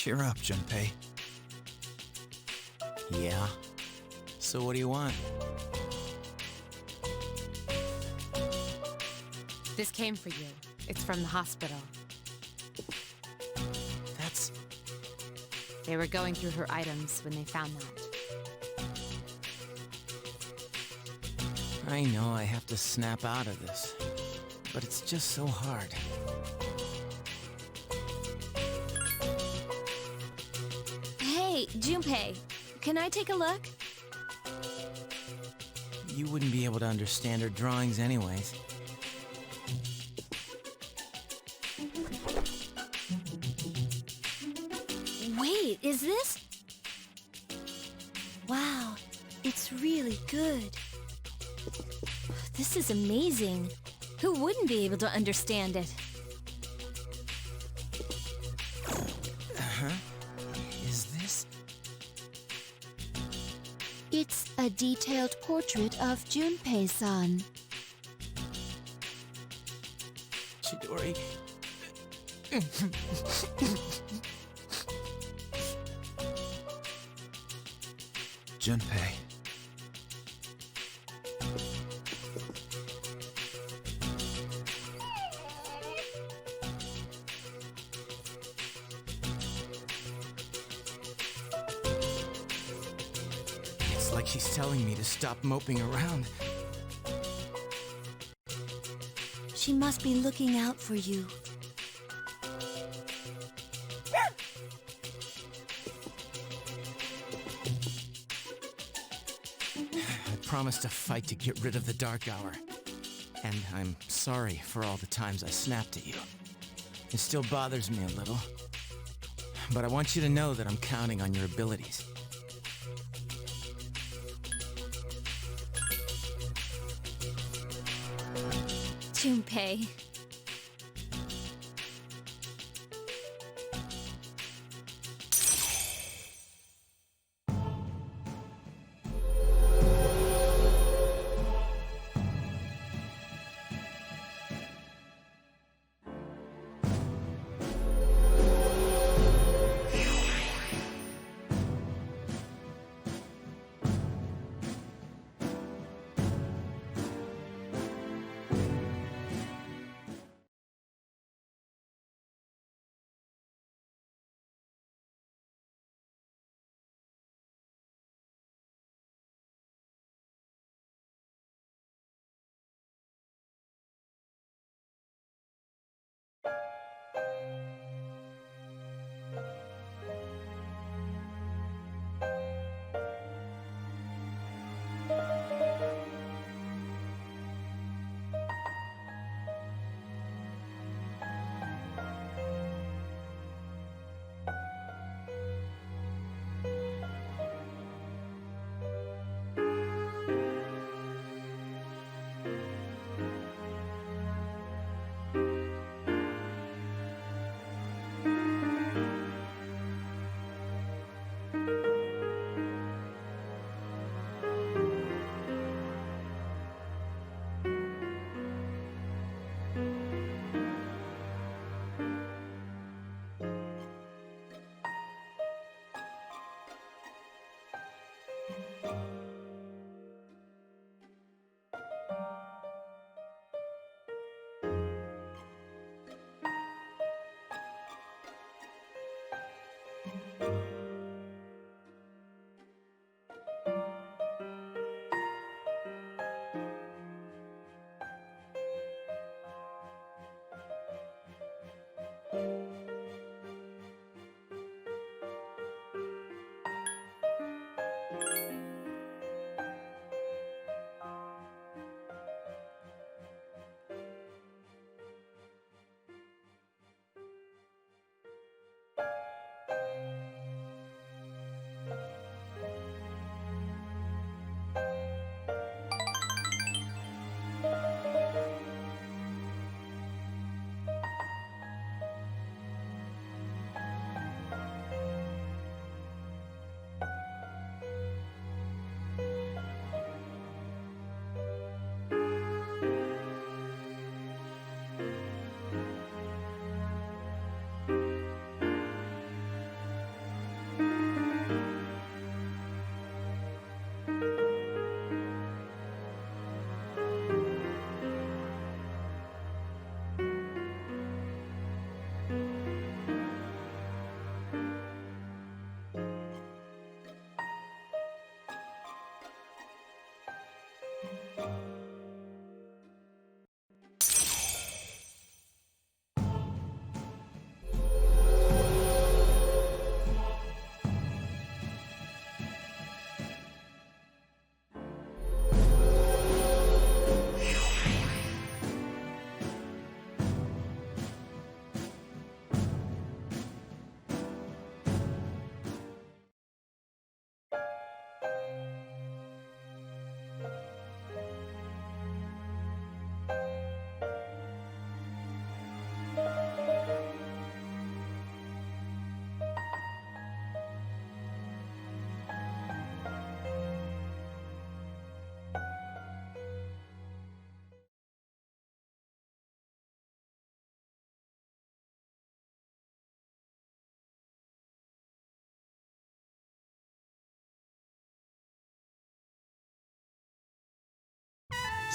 Cheer up, Junpei. Yeah? So what do you want? This came for you. It's from the hospital. That's... They were going through her items when they found that. I know I have to snap out of this, but it's just so hard. Hey, Junpei, can I take a look? You wouldn't be able to understand her drawings anyways. Wait, is this? Wow, it's really good. This is amazing. Who wouldn't be able to understand it? Is this... It's a detailed portrait of Junpei-san. Chidori... Junpei. It's like she's telling me to stop moping around. She must be looking out for you. I promised to fight to get rid of the Dark Hour. And I'm sorry for all the times I snapped at you. It still bothers me a little. But I want you to know that I'm counting on your abilities. Junpei.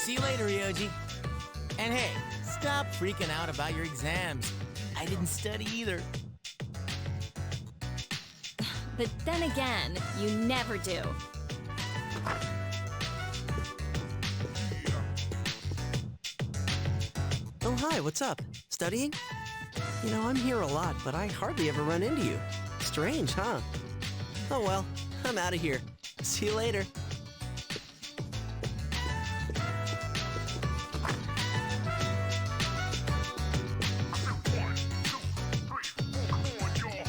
See you later, Ryoji. And hey, stop freaking out about your exams. I didn't study either. But then again, you never do. Oh, hi, what's up? Studying? You know, I'm here a lot, but I hardly ever run into you. Strange, huh? Oh well, I'm out of here. See you later.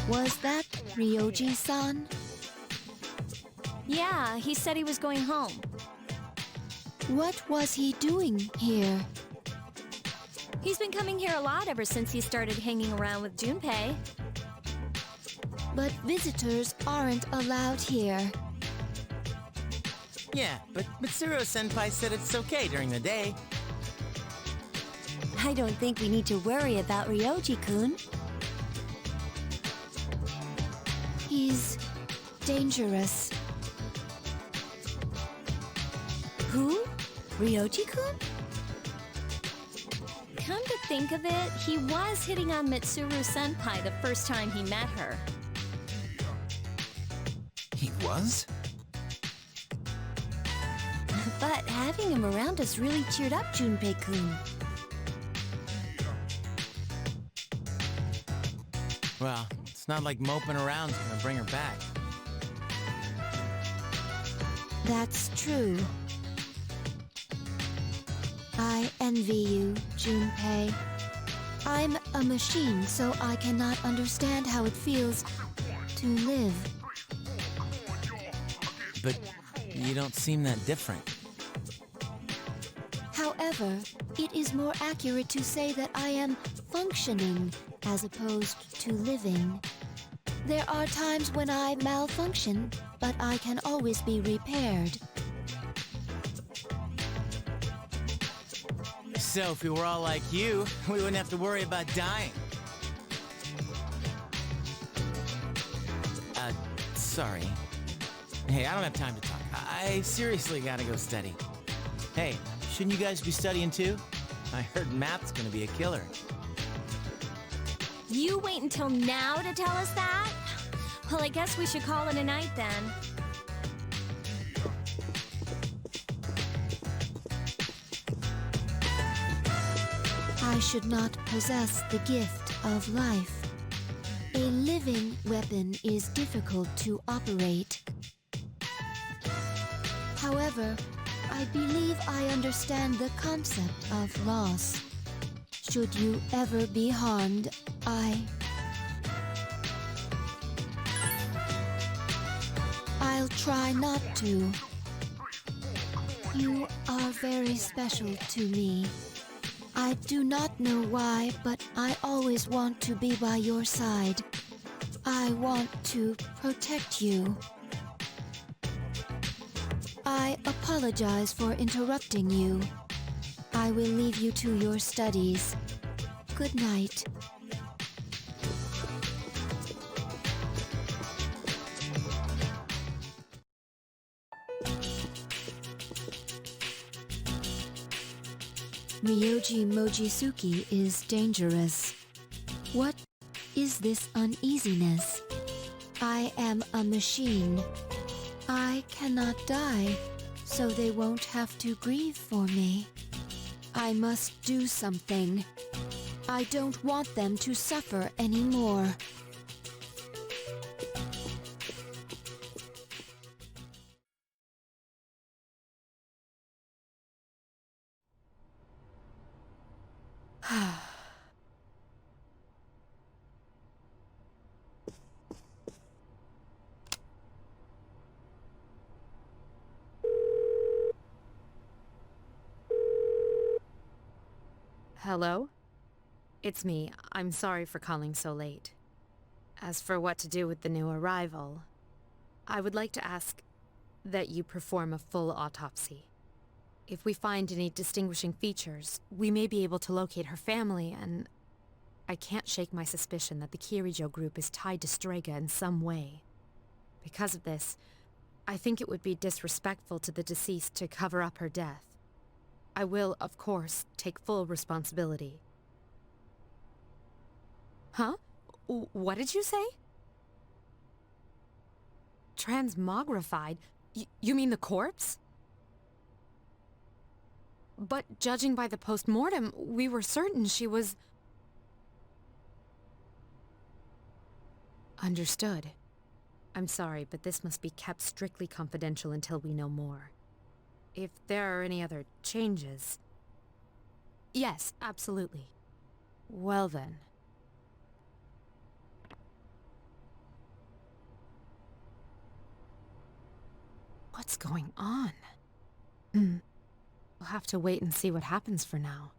Was that Ryoji-san? Yeah, he said he was going home. What was he doing here? He's been coming here a lot ever since he started hanging around with Junpei. But visitors aren't allowed here. Yeah, but Mitsuru-senpai said it's okay during the day. I don't think we need to worry about Ryoji-kun. He's dangerous. Who? Ryoji-kun? Come to think of it, he was hitting on Mitsuru-senpai the first time he met her. He was? But having him around us really cheered up Junpei-kun. Well, it's not like moping around's gonna bring her back. That's true. I envy you, Junpei. I'm a machine, so I cannot understand how it feels to live. But you don't seem that different. However, it is more accurate to say that I am functioning as opposed to living. There are times when I malfunction, but I can always be repaired. So if we were all like you, we wouldn't have to worry about dying. Sorry. Hey, I don't have time to talk. I seriously gotta go study. Hey, shouldn't you guys be studying too? I heard math's gonna be a killer. You wait until now to tell us that? Well, I guess we should call it a night then. I should not possess the gift of life. A living weapon is difficult to operate. However, I believe I understand the concept of loss. Should you ever be harmed, I'll try not to. You are very special to me. I do not know why, but I always want to be by your side. I want to protect you. I apologize for interrupting you. I will leave you to your studies. Good night. Ryoji Mochisuke is dangerous. What is this uneasiness? I am a machine. I cannot die, so they won't have to grieve for me. I must do something. I don't want them to suffer anymore. Hello? It's me. I'm sorry for calling so late. As for what to do with the new arrival, I would like to ask that you perform a full autopsy. If we find any distinguishing features, we may be able to locate her family, and I can't shake my suspicion that the Kirijo group is tied to Strega in some way. Because of this, I think it would be disrespectful to the deceased to cover up her death. I will, of course, take full responsibility. Huh? What did you say? Transmogrified? You mean the corpse? But judging by the post-mortem, we were certain she was... Understood. I'm sorry, but this must be kept strictly confidential until we know more. If there are any other changes... Yes, absolutely. Well then. What's going on? We'll have to wait and see what happens for now.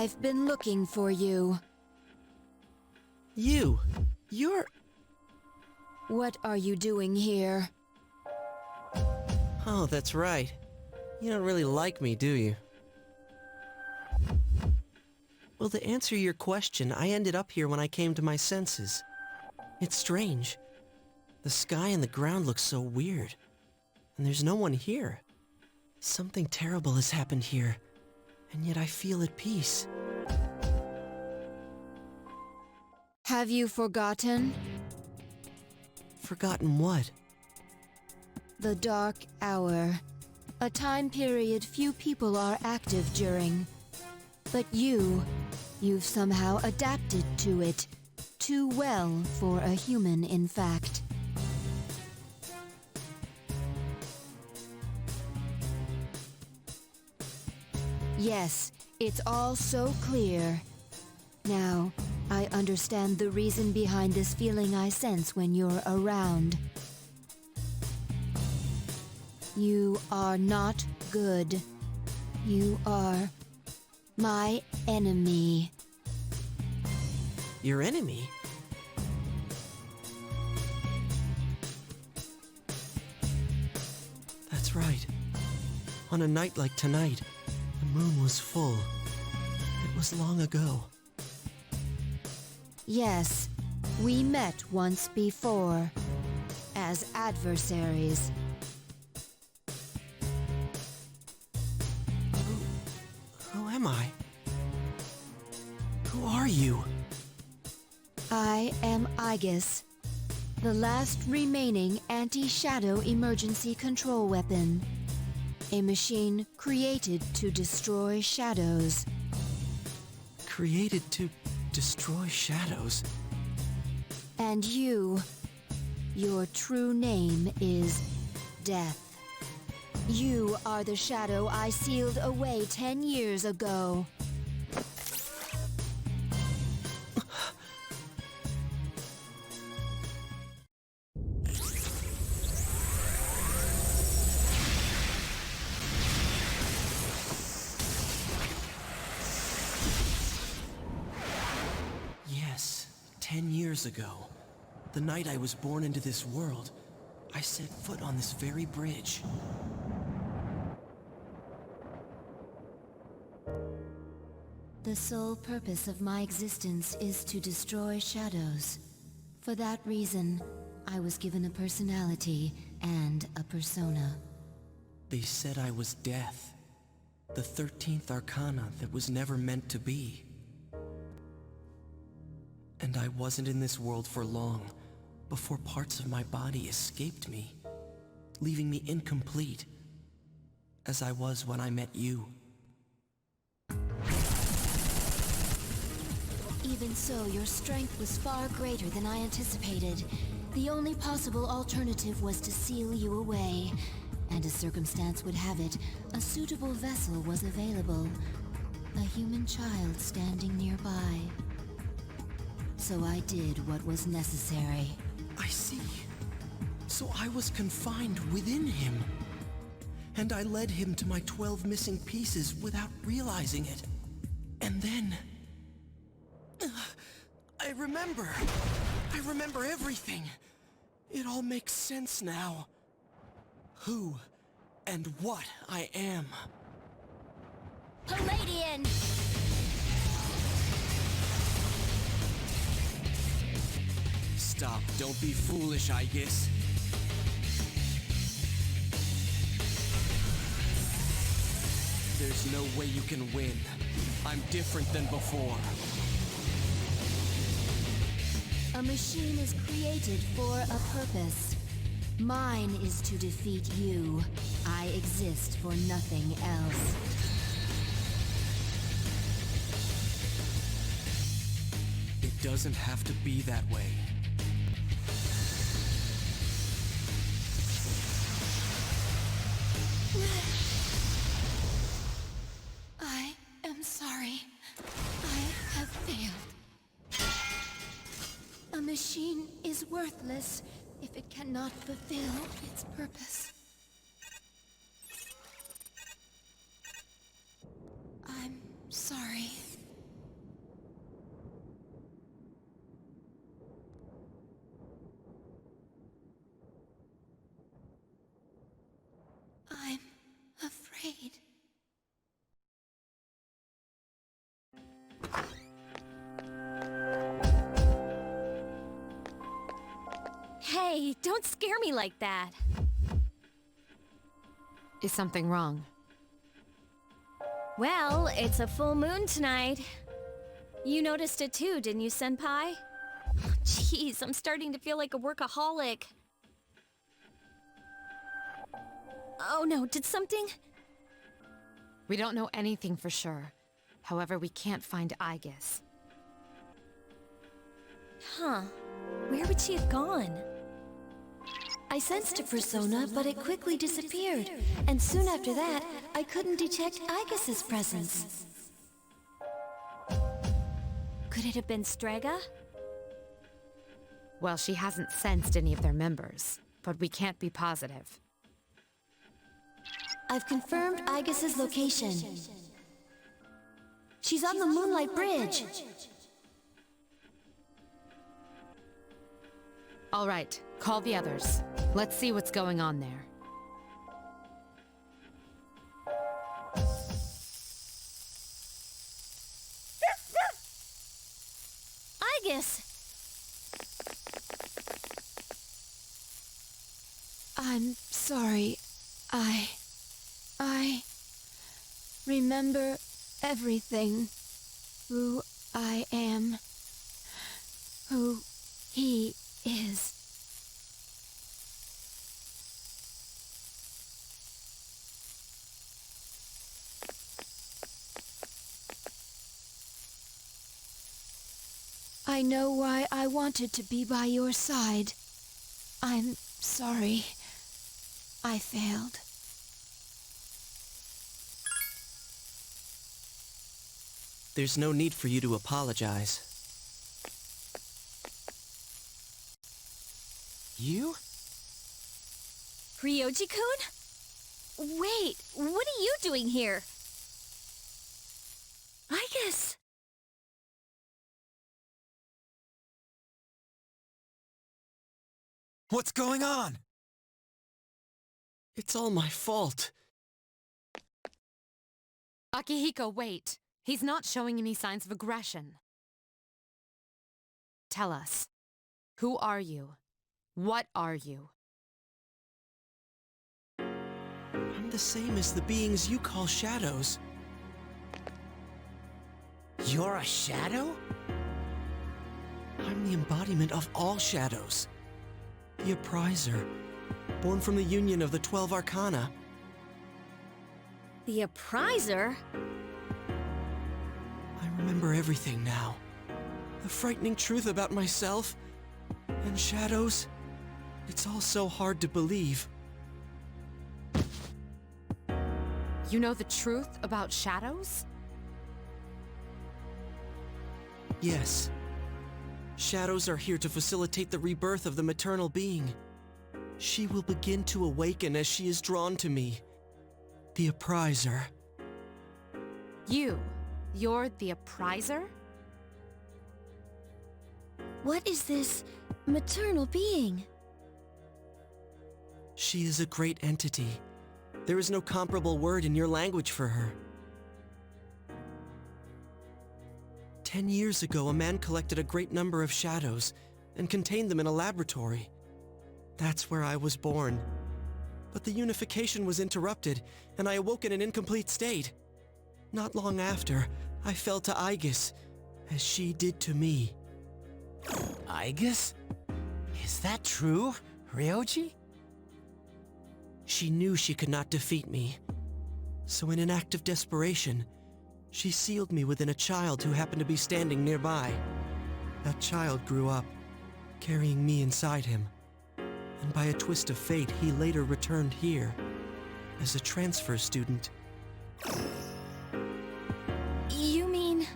I've been looking for you. You're... What are you doing here? Oh, that's right. You don't really like me, do you? Well, to answer your question, I ended up here when I came to my senses. It's strange. The sky and the ground look so weird. And there's no one here. Something terrible has happened here, and yet I feel at peace. Have you forgotten? Forgotten what? The Dark Hour. A time period few people are active during. But you've somehow adapted to it. Too well for a human, in fact. Yes, it's all so clear. Now, I understand the reason behind this feeling I sense when you're around. You are not good. You are my enemy. Your enemy? That's right. On a night like tonight, the moon was full. It was long ago. Yes, we met once before, as adversaries. Who am I? Who are you? I am Aegis, the last remaining anti-shadow emergency control weapon. A machine created to destroy shadows. Created to destroy shadows? And your true name is Death. You are the shadow I sealed away 10 years ago. Yes, 10 years ago. The night I was born into this world, I set foot on this very bridge. The sole purpose of my existence is to destroy shadows. For that reason, I was given a personality and a persona. They said I was death. The 13th arcana that was never meant to be. And I wasn't in this world for long before parts of my body escaped me, leaving me incomplete, as I was when I met you. Even so, your strength was far greater than I anticipated. The only possible alternative was to seal you away. And as circumstance would have it, a suitable vessel was available. A human child standing nearby. So I did what was necessary. I see. So I was confined within him. And I led him to my 12 missing pieces without realizing it. And then... I remember everything. It all makes sense now. Who and what I am. Palladian! Stop. Don't be foolish, Aegis. There's no way you can win. I'm different than before. A machine is created for a purpose. Mine is to defeat you. I exist for nothing else. It doesn't have to be that way. I am sorry. I have failed. A machine is worthless if it cannot fulfill its purpose. I'm sorry. Hey, don't scare me like that. Is something wrong? Well, it's a full moon tonight. You noticed it too, didn't you, Senpai? Jeez, I'm starting to feel like a workaholic. Oh no, did something? We don't know anything for sure. However, we can't find Aigis. Huh. Where would she have gone? I sensed a persona, but it quickly disappeared. And soon after that, I couldn't detect Aigis' presence. Could it have been Strega? Well, she hasn't sensed any of their members, but we can't be positive. I've confirmed Aigis' location. She's on the Moonlight Bridge. All right, call the others. Let's see what's going on there. Aigis! I'm sorry. I remember everything. Who I am. Who he is. I know why I wanted to be by your side. I'm sorry. I failed. There's no need for you to apologize. You? Ryoji-kun? Wait, what are you doing here? Aigis! What's going on? It's all my fault. Akihiko, wait. He's not showing any signs of aggression. Tell us. Who are you? What are you? I'm the same as the beings you call shadows. You're a shadow? I'm the embodiment of all shadows. The Appraiser, born from the union of the 12 Arcana. The Appraiser? I remember everything now. The frightening truth about myself and shadows. It's all so hard to believe. You know the truth about shadows? Yes. Shadows are here to facilitate the rebirth of the maternal being. She will begin to awaken as she is drawn to me. The Appraiser. You're the Appraiser? What is this maternal being? She is a great entity. There is no comparable word in your language for her. 10 years ago, a man collected a great number of shadows and contained them in a laboratory. That's where I was born. But the unification was interrupted, and I awoke in an incomplete state. Not long after, I fell to Aigis, as she did to me. Aigis? Is that true, Ryoji? She knew she could not defeat me. So in an act of desperation, she sealed me within a child who happened to be standing nearby. That child grew up, carrying me inside him. And by a twist of fate, he later returned here, as a transfer student. You mean...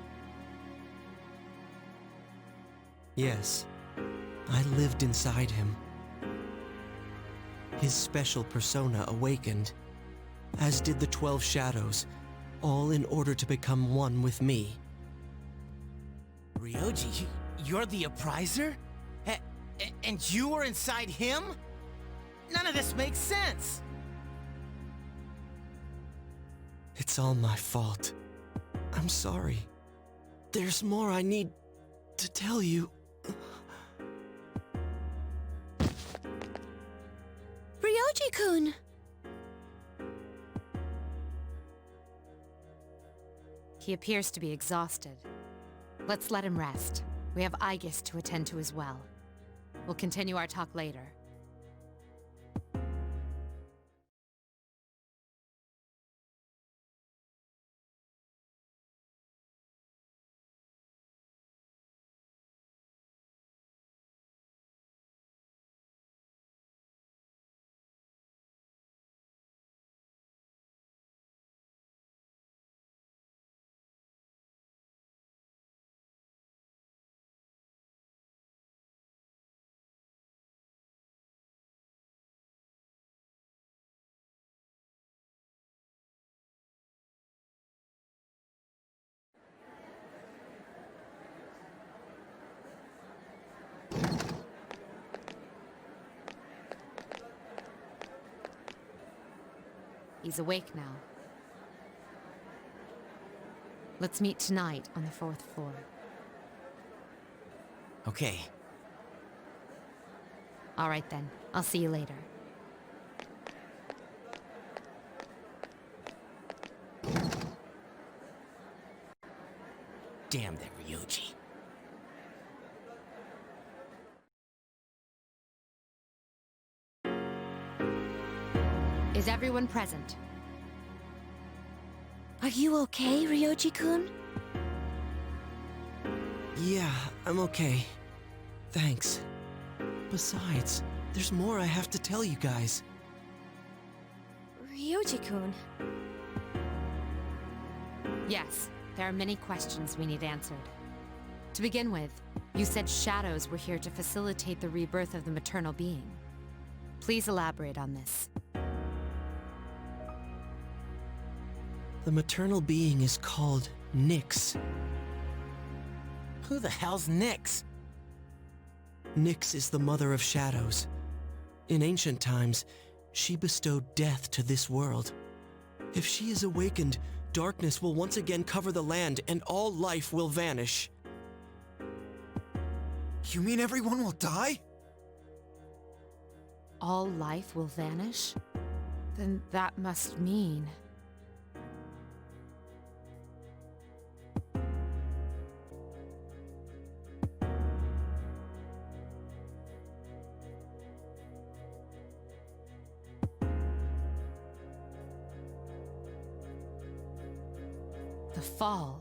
Yes, I lived inside him. His special persona awakened, as did the 12 shadows, all in order to become one with me. Ryoji, you're the Appraiser? And you were inside him? None of this makes sense! It's all my fault. I'm sorry. There's more I need to tell you. Ryoji-kun! He appears to be exhausted. Let's let him rest. We have Aegis to attend to as well. We'll continue our talk later. He's awake now. Let's meet tonight on the 4th floor. Okay. All right then. I'll see you later. Damn that Ryoji. Is everyone present? Are you okay, Ryoji-kun? Yeah, I'm okay. Thanks. Besides, there's more I have to tell you guys. Ryoji-kun. Yes, there are many questions we need answered. To begin with, you said shadows were here to facilitate the rebirth of the maternal being. Please elaborate on this. The maternal being is called Nyx. Who the hell's Nyx? Nyx is the mother of shadows. In ancient times, she bestowed death to this world. If she is awakened, darkness will once again cover the land and all life will vanish. You mean everyone will die? All life will vanish? Then that must mean... the fall.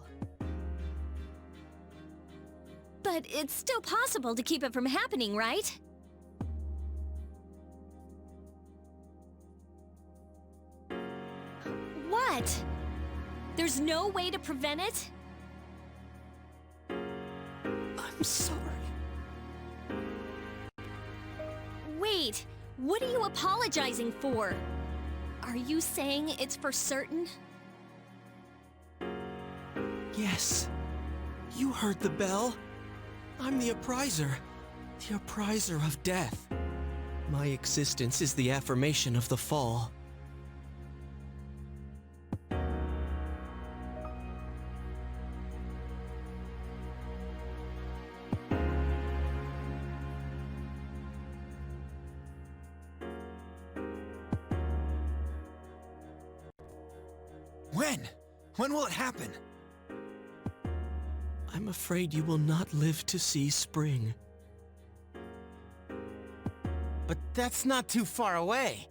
But it's still possible to keep it from happening, right? What? There's no way to prevent it? I'm sorry. Wait, what are you apologizing for? Are you saying it's for certain? Yes. You heard the bell. I'm the Appraiser. The Appraiser of death. My existence is the affirmation of the fall. When? When will it happen? I'm afraid you will not live to see spring. But that's not too far away.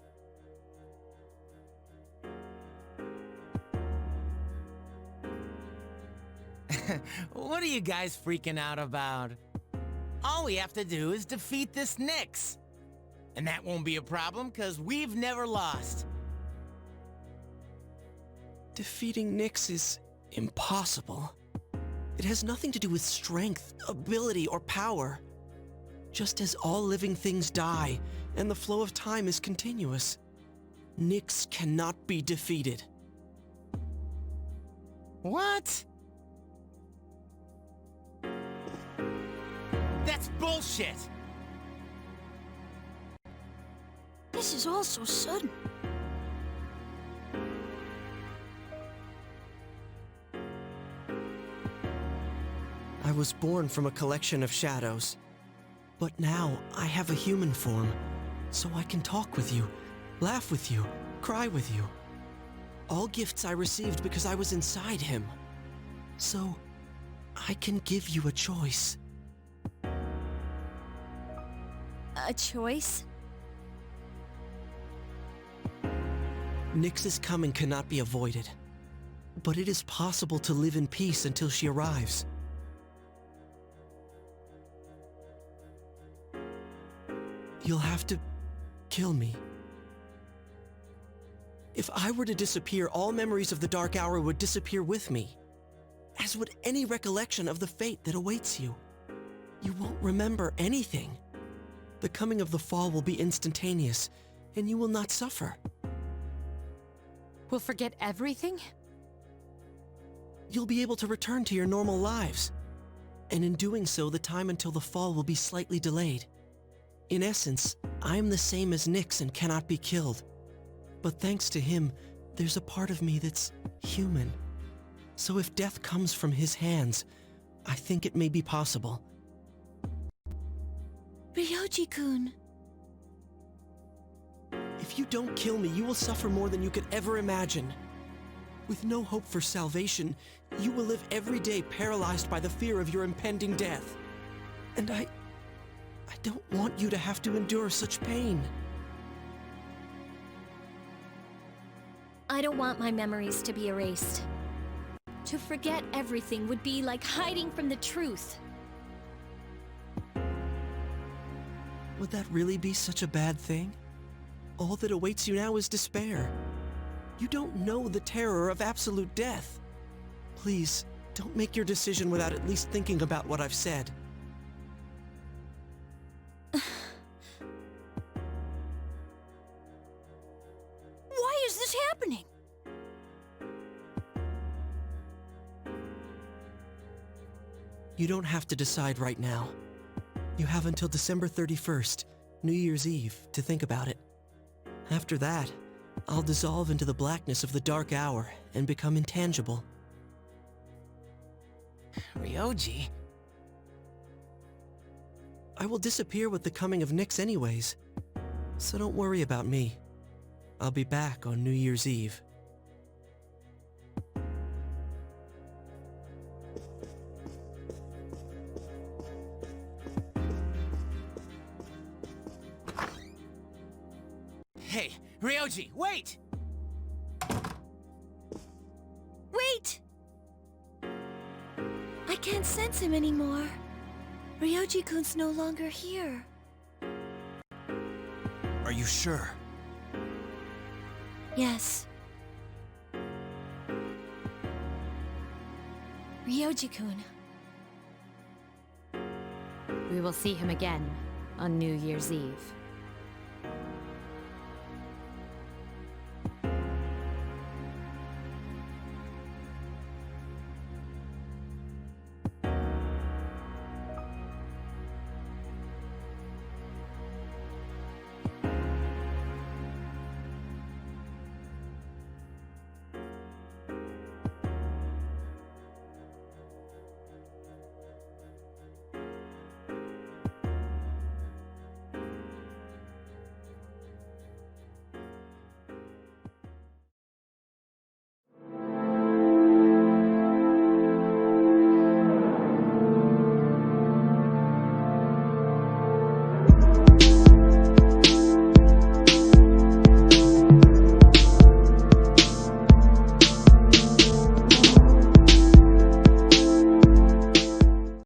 What are you guys freaking out about? All we have to do is defeat this Nyx. And that won't be a problem, because we've never lost. Defeating Nyx is impossible. It has nothing to do with strength, ability, or power. Just as all living things die, and the flow of time is continuous, Nyx cannot be defeated. What? That's bullshit! This is all so sudden. I was born from a collection of shadows. But now I have a human form, so I can talk with you laugh with you, cry with you. All gifts I received because I was inside him. So, I can give you a choice. A choice? Nyx's coming cannot be avoided. But it is possible to live in peace until she arrives. You'll have to kill me. If I were to disappear, all memories of the Dark Hour would disappear with me, as would any recollection of the fate that awaits you. You won't remember anything. The coming of the fall will be instantaneous, and you will not suffer. We'll forget everything? You'll be able to return to your normal lives. And in doing so, the time until the fall will be slightly delayed. In essence, I am the same as Nyx and cannot be killed. But thanks to him, there's a part of me that's human. So if death comes from his hands, I think it may be possible. Ryoji-kun. If you don't kill me, you will suffer more than you could ever imagine. With no hope for salvation, you will live every day paralyzed by the fear of your impending death. And I don't want you to have to endure such pain. I don't want my memories to be erased. To forget everything would be like hiding from the truth. Would that really be such a bad thing? All that awaits you now is despair. You don't know the terror of absolute death. Please, don't make your decision without at least thinking about what I've said. Why is this happening? You don't have to decide right now. You have until December 31st, New Year's Eve, to think about it. After that, I'll dissolve into the blackness of the Dark Hour and become intangible. Ryoji? I will disappear with the coming of Nyx anyways, so don't worry about me. I'll be back on New Year's Eve. Hey, Ryoji, wait! Wait! I can't sense him anymore. Ryoji-kun's no longer here. Are you sure? Yes. Ryoji-kun. We will see him again on New Year's Eve.